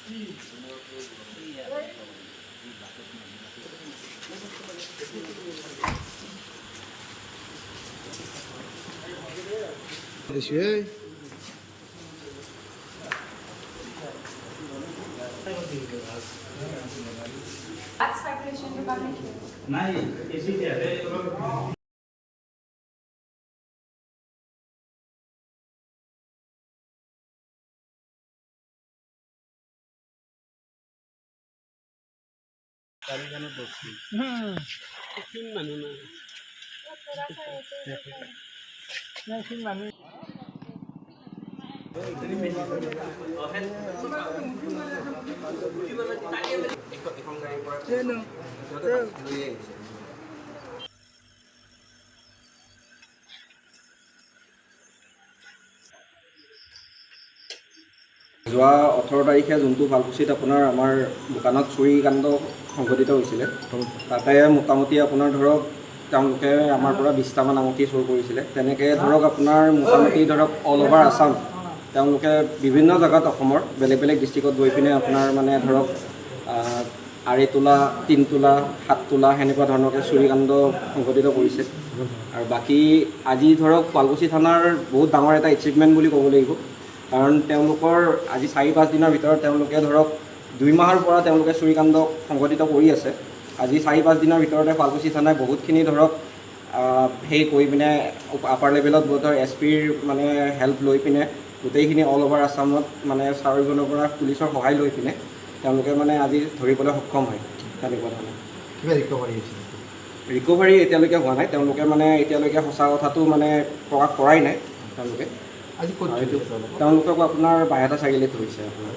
যোৱা 18 তাৰিখে যোনটো শুৱালকুছিত আপোনাৰ আমাৰ দোকানত চুৰিকাণ্ড সংঘটিত হৈছিলে, তাতে মোটামুটি আপোনাৰ ধৰক তেওঁলোকে আমাৰ পৰা 20টামান আঙুঠি চুৰ কৰিছিলে। তেনেকৈ ধৰক আপোনাৰ মোটামুটি ধৰক অল অভাৰ আছাম তেওঁলোকে বিভিন্ন জেগাত অসমৰ বেলেগ বেলেগ ডিষ্ট্ৰিক্টত গৈ পিনে আপোনাৰ মানে ধৰক 2 তোলা 3 তোলা 7 তোলা সেনেকুৱা ধৰণৰকৈ চুৰিকাণ্ড সংঘটিত কৰিছে। আৰু বাকী আজি ধৰক শুৱালকুছি থানাৰ বহুত ডাঙৰ এটা এচিভমেণ্ট বুলি ক'ব লাগিব, কাৰণ তেওঁলোকৰ আজি 4-5 দিনৰ ভিতৰত তেওঁলোকে ধৰক 2 মাহৰ পৰা তেওঁলোকে চুৰিকাণ্ড সংঘটিত কৰি আছে। আজি 4-5 দিনৰ ভিতৰতে শুৱালকুছি থানাই বহুতখিনি ধৰক কৰি পিনে আপাৰ লেভেলত বোধহয় SPৰ মানে হেল্প লৈ পিনে গোটেইখিনি অল অভাৰ আছামত মানে ছাৰজনৰ পৰা পুলিচৰ সহায় লৈ পিনে তেওঁলোকে মানে আজি ধৰিবলৈ সক্ষম হয়। তেনেকুৱা ধৰণৰ কিবা ৰিকভাৰী হৈছিল? ৰিকভাৰী এতিয়ালৈকে হোৱা নাই। তেওঁলোকে মানে এতিয়ালৈকে সঁচা কথাটো মানে প্ৰকাশ কৰাই নাই। আজি তেওঁলোকক আপোনাৰ বাইহাটা চাৰিআলিত ধৰিছে। আপোনাৰ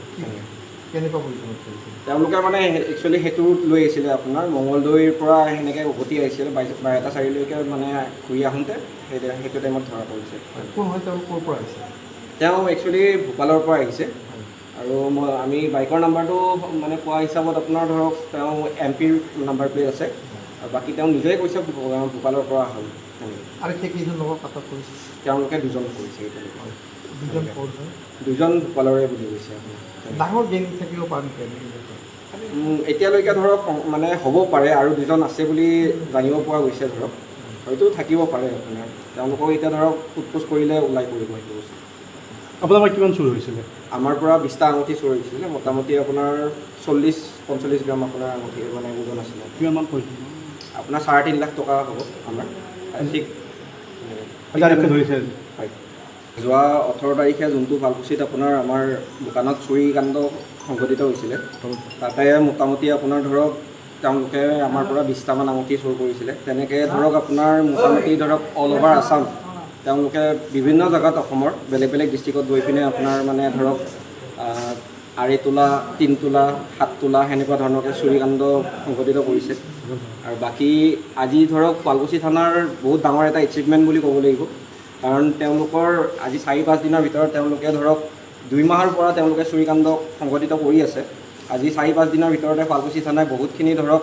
কেনেকুৱা পৰিশ্ৰম কৰিছিল? তেওঁলোকে মানে একচুৱেলি সেইটো লৈ আহিছিলে আপোনাৰ মঙলদৈৰ পৰা সেনেকৈ উভতি আহিছিলে বাইহাটা চাৰিআলিলৈকে মানে ঘূৰি আহোঁতে সেইটো টাইমত ধৰা পৰিছে। কোন হয় তেওঁ, ক'ৰ পৰা আহিছে? তেওঁ একচুৱেলি ভূপালৰ পৰা আহিছে। আৰু আমি বাইকৰ নাম্বাৰটো মানে কোৱা হিচাপত আপোনাৰ ধৰক তেওঁ MPৰ নাম্বাৰ প্লেট আছে, আৰু বাকী তেওঁ নিজেই কৈছে ভূপালৰ পৰা হ'ল। আৰু সেইকেইজন লগত আটক কৰিছে? তেওঁলোকে 2জন কৰিছে। এতিয়ালৈকে 2জন ক'ৰ হয়? 2জন ভূপালৰে বুলি কৈছে আপোনাৰ। ডাঙৰ গেং থাকিব পাৰে নেকি? এতিয়ালৈকে ধৰক মানে হ'ব পাৰে, আৰু 2জন আছে বুলি জানিব পৰা গৈছে। ধৰক হয়তো থাকিব পাৰে আপোনাৰ। তেওঁলোকক এতিয়া ধৰক সোধ-পোছ কৰিলে ওলাই পৰিব সেইটো বস্তু। আপোনাৰ পৰা কিমান চুৰ হৈছিলে? আমাৰ পৰা 20টা আঙুঠি চুৰ হৈছিলে। মোটামুটি আপোনাৰ 40-45 গ্ৰাম আপোনাৰ আঙুঠি মানে ওজন আছিলে। কিমানমান পৰিছিল? আপোনাৰ 3.5 লাখ টকা হ'ব আমাৰ। ঠিক ধৰিছে। হয়, যোৱা 18 তাৰিখে যোনটো শুৱালকুছিত আপোনাৰ আমাৰ দোকানত চুৰিকাণ্ড সংঘটিত হৈছিলে, তাতে মোটামুটি আপোনাৰ ধৰক তেওঁলোকে আমাৰ পৰা 20টামান আঙুঠি চুৰ কৰিছিলে। তেনেকৈ ধৰক আপোনাৰ মোটামুটি ধৰক অল অভাৰ আছাম তেওঁলোকে বিভিন্ন জেগাত অসমৰ বেলেগ বেলেগ ডিষ্ট্ৰিক্টত গৈ পিনে আপোনাৰ মানে ধৰক 2 তোলা 3 তোলা 7 তোলা সেনেকুৱা ধৰণৰকৈ চুৰিকাণ্ড সংঘটিত কৰিছে। আৰু বাকী আজি ধৰক শুৱালকুছি থানাৰ বহুত ডাঙৰ এটা এচিভমেণ্ট বুলি ক'ব লাগিব, কাৰণ তেওঁলোকৰ আজি 4-5 দিনৰ ভিতৰত তেওঁলোকে ধৰক 2 মাহৰ পৰা তেওঁলোকে চুৰিকাণ্ড সংঘটিত কৰি আছে। আজি 4-5 দিনৰ ভিতৰতে শুৱালকুছি থানাই বহুতখিনি ধৰক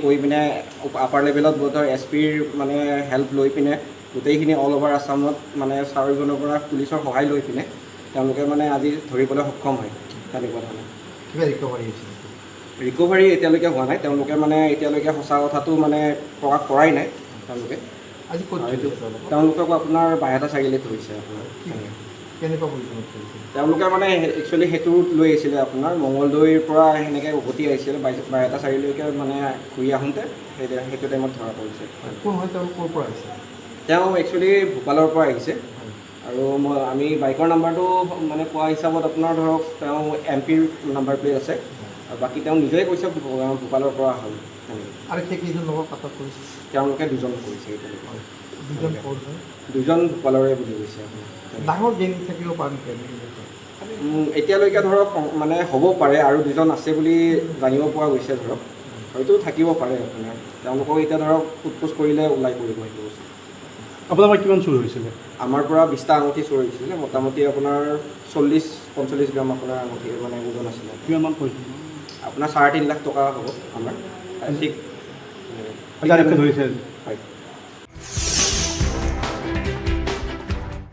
কৰি পিনে আপাৰ লেভেলত বোধহয় SPৰ মানে হেল্প লৈ পিনে গোটেইখিনি অল অভাৰ আছামত মানে ছাৰজনৰ পৰা পুলিচৰ সহায় লৈ পিনে তেওঁলোকে মানে আজি ধৰিবলৈ সক্ষম হয়। তেনেকুৱা ধৰণৰ কিবা ৰিকভাৰী হৈছিল? ৰিকভাৰী এতিয়ালৈকে হোৱা নাই। তেওঁলোকে মানে এতিয়ালৈকে সঁচা কথাটো মানে প্ৰকাশ কৰাই নাই। আজি তেওঁলোকক আপোনাৰ বাইহাটা চাৰিআলিত ধৰিছে। আপোনাৰ কেনেকুৱা পৰিশ্ৰম কৰিছিল? তেওঁলোকে মানে একচুৱেলি সেইটো লৈ আহিছিলে আপোনাৰ মঙলদৈৰ পৰা সেনেকৈ উভতি আহিছিলে বাইহাটা চাৰিআলিলৈকে মানে ঘূৰি আহোঁতে সেইটো টাইমত ধৰা পৰিছে। কোন হয় তেওঁ, ক'ৰ পৰা আহিছে? তেওঁ একচুৱেলি ভূপালৰ পৰা আহিছে। আৰু আমি বাইকৰ নাম্বাৰটো মানে কোৱা হিচাপত আপোনাৰ ধৰক তেওঁ MPৰ নাম্বাৰ প্লেট আছে, আৰু বাকী তেওঁ নিজেই কৈছে ভূপালৰ পৰা হ'ল। আৰু সেইকেইজন লগত আটক কৰিছে? তেওঁলোকে 2জন কৰিছে। এতিয়ালৈকে 2জন ক'ৰ হয়? 2জন ভূপালৰে বুলি কৈছে। ডাঙৰ গেং থাকিব পাৰে নেকি? এতিয়ালৈকে ধৰক মানে হ'ব পাৰে, আৰু 2জন আছে বুলি জানিব পৰা গৈছে। ধৰক হয়তো থাকিব পাৰে আপোনাৰ। তেওঁলোকক এতিয়া ধৰক সোধ-পোছ কৰিলে ওলাই পৰিব সেইটো বস্তু। আপোনাৰ পৰা কিমান চুৰ হৈছিলে? আমাৰ পৰা 20টা আঙুঠি চুৰ হৈছিলে। মোটামুটি আপোনাৰ 40-45 গ্ৰাম আপোনাৰ আঙুঠি মানে ওজন আছিলে। কিমানমান পৰিছিল? আপোনাৰ 3.5 লাখ টকা হ'ব আমাৰ। ঠিক ধৰিছে। হয়।